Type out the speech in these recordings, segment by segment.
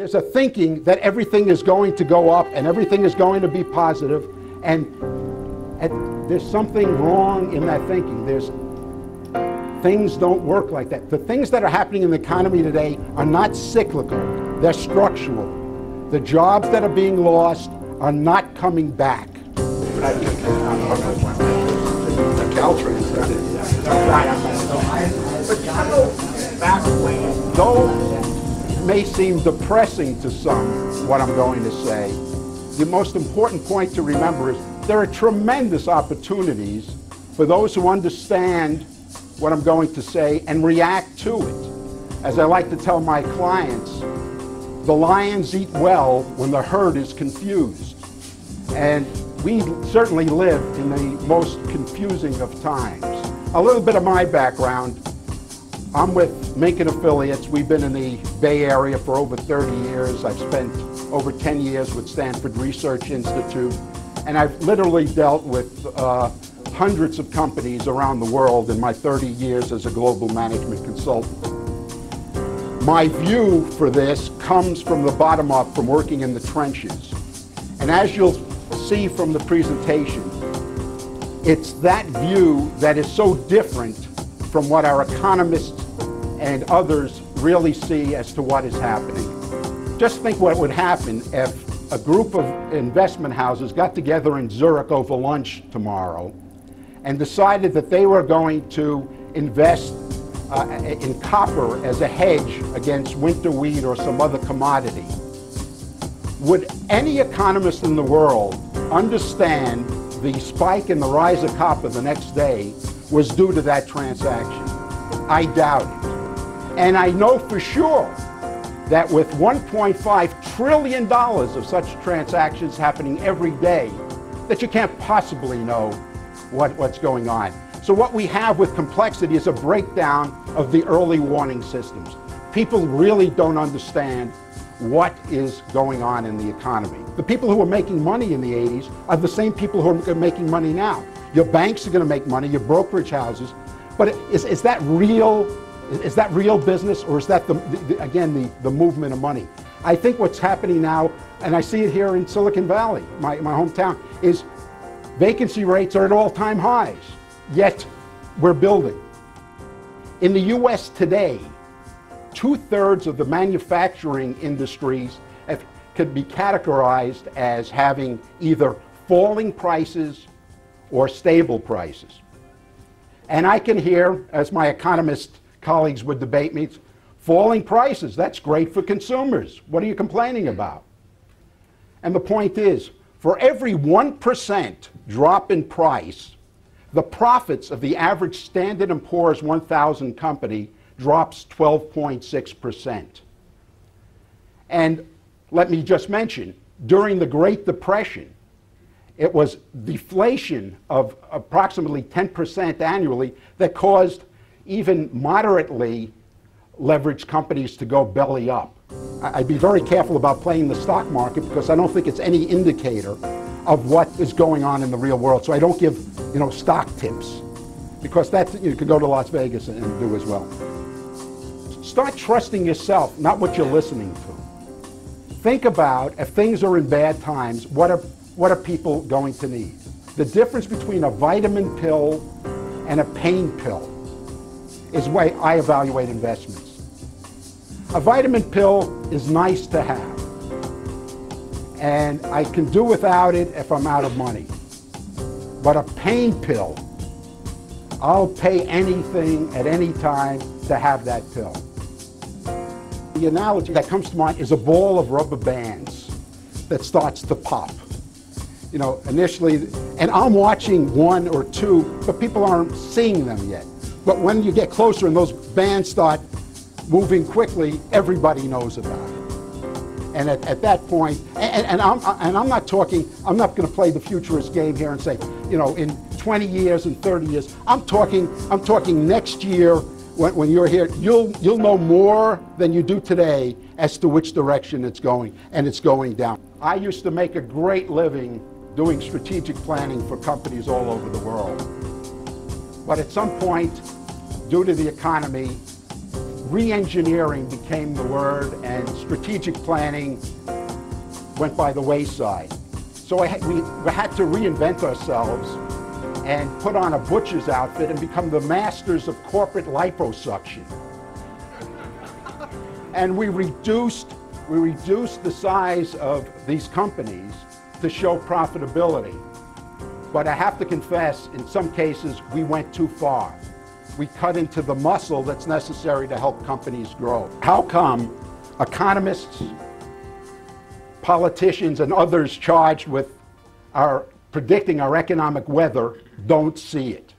There's a thinking that everything is going to go up and everything is going to be positive, and there's something wrong in that thinking. Things don't work like that. The things that are happening in the economy today are not cyclical, they're structural. The jobs that are being lost are not coming back. Though it may seem depressing to some, what I'm going to say, the most important point to remember is there are tremendous opportunities for those who understand what I'm going to say and react to it. As I like to tell my clients, the lions eat well when the herd is confused. And we certainly live in the most confusing of times. A little bit of my background. I'm with Minkin affiliates. We've been in the Bay Area for over 30 years. I've spent over 10 years with Stanford Research Institute. And I've literally dealt with hundreds of companies around the world in my 30 years as a global management consultant. My view for this comes from the bottom up, from working in the trenches. And as you'll see from the presentation, it's that view that is so different from what our economists and others really see as to what is happening. Just think what would happen if a group of investment houses got together in Zurich over lunch tomorrow and decided that they were going to invest in copper as a hedge against winter wheat or some other commodity. Would any economist in the world understand the spike in the rise of copper the next day was due to that transaction? I doubt it. And I know for sure that with $1.5 trillion of such transactions happening every day, that you can't possibly know what's going on. So what we have with complexity is a breakdown of the early warning systems. People really don't understand what is going on in the economy. The people who were making money in the 80s are the same people who are making money now. Your banks are going to make money, your brokerage houses, but is that real? Is that real business, or is that the movement of money? I think what's happening now, and I see it here in Silicon Valley, my hometown, is vacancy rates are at all-time highs, yet we're building. In the US today, 2/3 of the manufacturing industries could be categorized as having either falling prices or stable prices. And I can hear, as my economist colleagues would debate me, falling prices, that's great for consumers. What are you complaining about? And the point is, for every 1% drop in price, the profits of the average Standard & Poor's 1000 company drops 12.6%. And let me just mention, during the Great Depression, it was deflation of approximately 10% annually that caused even moderately leveraged companies to go belly up. I'd be very careful about playing the stock market because I don't think it's any indicator of what is going on in the real world. So I don't give, stock tips, because that you could go to Las Vegas and do as well. Start trusting yourself, not what you're listening to. Think about, if things are in bad times, what are people going to need? The difference between a vitamin pill and a pain pill is the way I evaluate investments. A vitamin pill is nice to have, and I can do without it if I'm out of money. But a pain pill, I'll pay anything at any time to have that pill. The analogy that comes to mind is a ball of rubber bands that starts to pop. Initially, and I'm watching one or two, but people aren't seeing them yet. But when you get closer and those bands start moving quickly, everybody knows about it. And at that point, and I'm not going to play the futurist game here and say, in 20 years and 30 years, I'm talking next year when you're here, you'll know more than you do today as to which direction it's going, and it's going down. I used to make a great living doing strategic planning for companies all over the world. But at some point, due to the economy, re-engineering became the word, and strategic planning went by the wayside. So we had to reinvent ourselves and put on a butcher's outfit and become the masters of corporate liposuction. And we reduced the size of these companies to show profitability. But I have to confess, in some cases, we went too far. We cut into the muscle that's necessary to help companies grow. How come economists, politicians, and others charged with predicting our economic weather don't see it?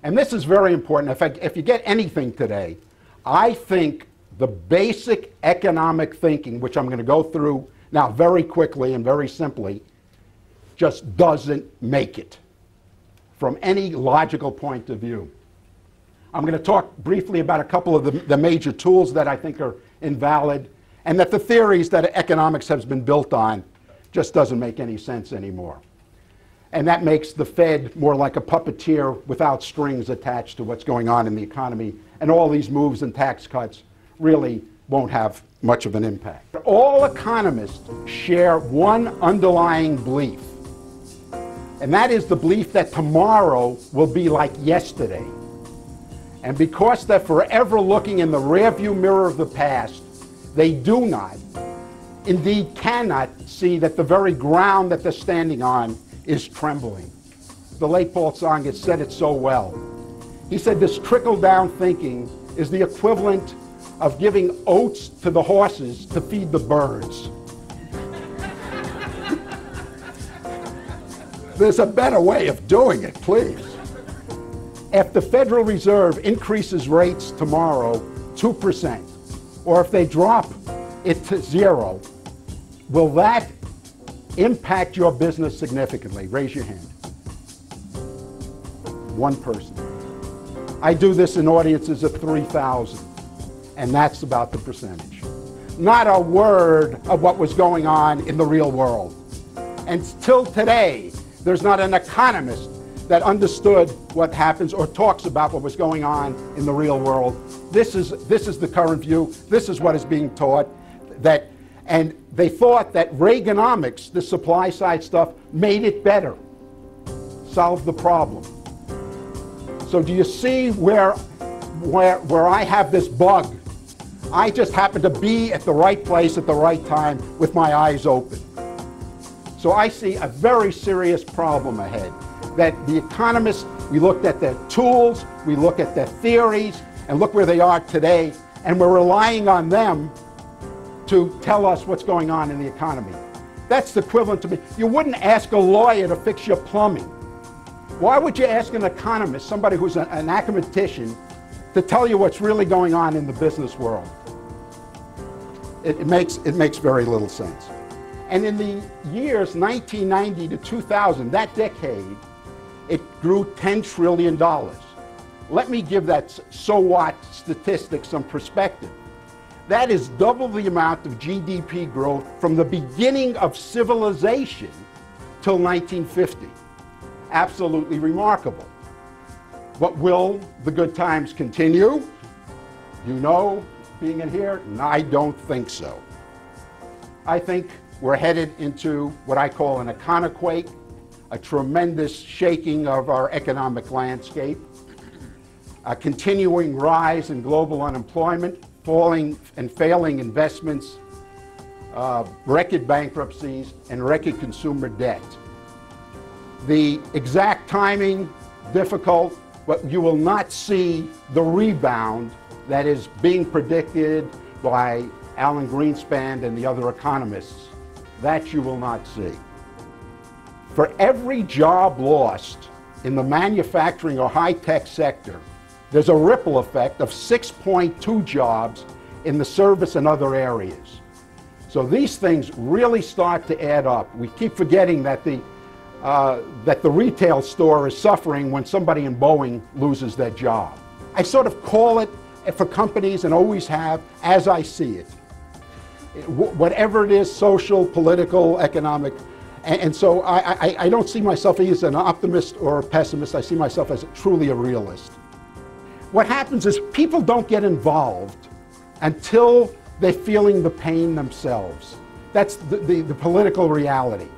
And this is very important. If you get anything today, I think the basic economic thinking, which I'm going to go through now very quickly and very simply, just doesn't make it from any logical point of view. I'm going to talk briefly about a couple of the major tools that I think are invalid, and that the theories that economics has been built on just doesn't make any sense anymore. And that makes the Fed more like a puppeteer without strings attached to what's going on in the economy, and all these moves and tax cuts really won't have much of an impact. All economists share one underlying belief, and that is the belief that tomorrow will be like yesterday. And because they're forever looking in the rearview mirror of the past, they do not, indeed cannot, see that the very ground that they're standing on is trembling. The late Paul Tsongas said it so well. He said this trickle-down thinking is the equivalent of giving oats to the horses to feed the birds. There's a better way of doing it, please. If the Federal Reserve increases rates tomorrow 2%, or if they drop it to 0, will that impact your business significantly? Raise your hand. One person. I do this in audiences of 3,000, and that's about the percentage. Not a word of what was going on in the real world. And till today, there's not an economist that understood what happens or talks about what was going on in the real world. This is the current view. This is what is being taught. And they thought that Reaganomics, the supply side stuff, made it better, solved the problem. So do you see where I have this bug? I just happen to be at the right place at the right time with my eyes open. So I see a very serious problem ahead. That the economists, we looked at their tools, we look at their theories, and look where they are today, and we're relying on them to tell us what's going on in the economy. That's the equivalent to me. You wouldn't ask a lawyer to fix your plumbing. Why would you ask an economist, somebody who's an academician, to tell you what's really going on in the business world? It makes very little sense. And in the years 1990 to 2000, that decade, it grew $10 trillion. Let me give that so what statistic some perspective. That is double the amount of GDP growth from the beginning of civilization till 1950. Absolutely remarkable. But will the good times continue? You know, being in here, I don't think so. I think we're headed into what I call an econoquake, a tremendous shaking of our economic landscape, a continuing rise in global unemployment, falling and failing investments, record bankruptcies, and record consumer debt. The exact timing, difficult, but you will not see the rebound that is being predicted by Alan Greenspan and the other economists. That you will not see. For every job lost in the manufacturing or high-tech sector, there's a ripple effect of 6.2 jobs in the service and other areas. So these things really start to add up. We keep forgetting that the retail store is suffering when somebody in Boeing loses their job. I sort of call it, for companies, and always have, as I see it. Whatever it is, social, political, economic. And so I don't see myself as an optimist or a pessimist. I see myself as truly a realist. what happens is people don't get involved until they're feeling the pain themselves. That's the political reality.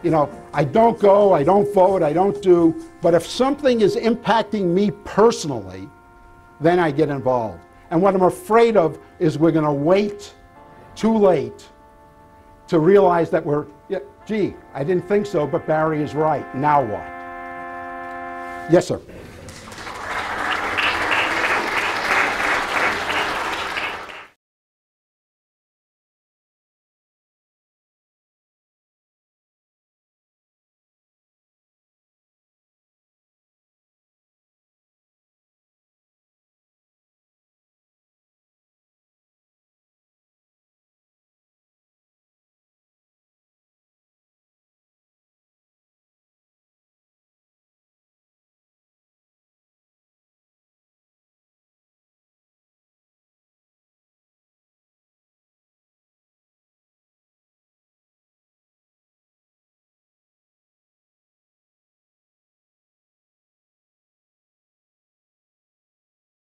You know, I don't go, I don't vote, I don't do, but if something is impacting me personally, then I get involved. And what I'm afraid of is we're going to wait too late to realize that we're, yeah, gee, I didn't think so, but Barry is right. Now what? Yes, sir.